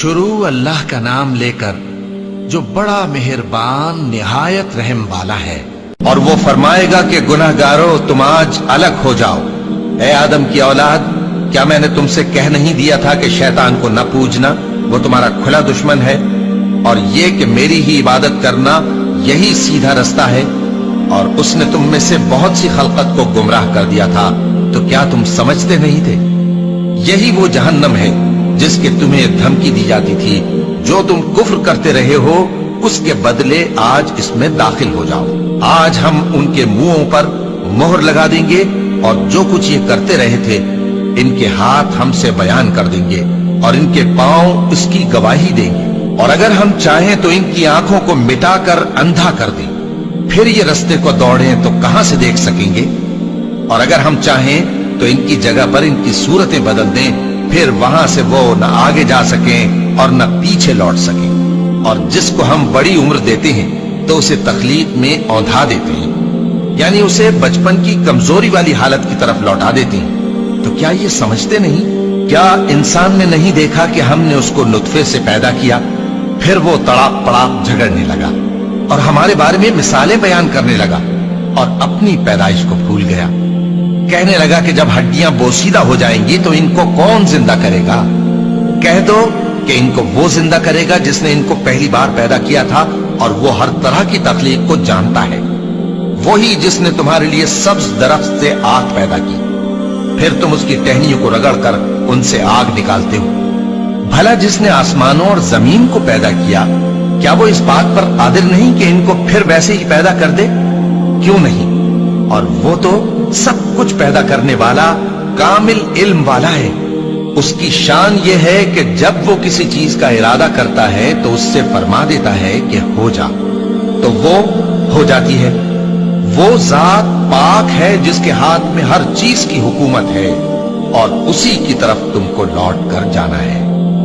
शुरू अल्लाह का नाम लेकर जो बड़ा मेहरबान निहायत रहम वाला है। और वो फरमाएगा कि गुनहगारों तुम आज अलग हो जाओ। ए आदम की औलाद, क्या मैंने तुमसे कह नहीं दिया था कि शैतान को न पूजना, वो तुम्हारा खुला दुश्मन है, और ये कि मेरी ही इबादत करना यही सीधा रास्ता है। और उसने तुम में से बहुत सी खलकत को गुमराह कर दिया था, तो क्या तुम समझते नहीं थे? यही वो जहन्नम है जिसके तुम्हें धमकी दी जाती थी। जो तुम कुफ्र करते रहे हो उसके बदले आज इसमें दाखिल हो जाओ। आज हम उनके मुंहों पर मोहर लगा देंगे और जो कुछ ये करते रहे थे इनके हाथ हमसे बयान कर देंगे और इनके पांव इसकी गवाही देंगे। और अगर हम चाहें तो इनकी आंखों को मिटाकर अंधा कर दें, फिर ये रास्ते को दौड़ें तो कहां से देख सकेंगे। और अगर हम चाहें तो इनकी जगह पर इनकी सूरतें बदल दें, फिर वहां से वो न आगे जा सकें और न पीछे लौट सकें। और जिसको हम बड़ी उम्र देते हैं तो उसे तकलीफ में औंधा देते हैं, यानी उसे बचपन की कमजोरी वाली हालत की तरफ लौटा देते हैं। तो क्या ये समझते नहीं? क्या इंसान ने नहीं देखा कि हमने उसको नुत्फे से पैदा किया, फिर वो तड़ाक पड़ाक झगड़ने लगा और हमारे बारे में मिसालें बयान करने लगा और अपनी पैदाइश को भूल गया। कहने लगा कि जब हड्डियां बोसीदा हो जाएंगी तो इनको कौन जिंदा करेगा? कह दो कि इनको वो जिंदा करेगा जिसने इनको पहली बार पैदा किया था, और वो हर तरह की तकलीफ को जानता है। वही जिसने तुम्हारे लिए सब्ज दरख्त से आग पैदा की, फिर तुम उसकी टहनियों को रगड़कर उनसे आग निकालते हो। भला जिसने आसमानों और जमीन को पैदा किया, क्या वो इस बात पर कादिर नहीं कि इनको फिर वैसे ही पैदा कर दे? क्यों नहीं? और वो तो सब कुछ पैदा करने वाला कामिल इल्म वाला है। उसकी शान ये है कि जब वो किसी चीज का इरादा करता है तो उससे फरमा देता है कि हो जा, तो वो हो जाती है। वो जात पाक है जिसके हाथ में हर चीज की हुकूमत है और उसी की तरफ तुमको लौट कर जाना है।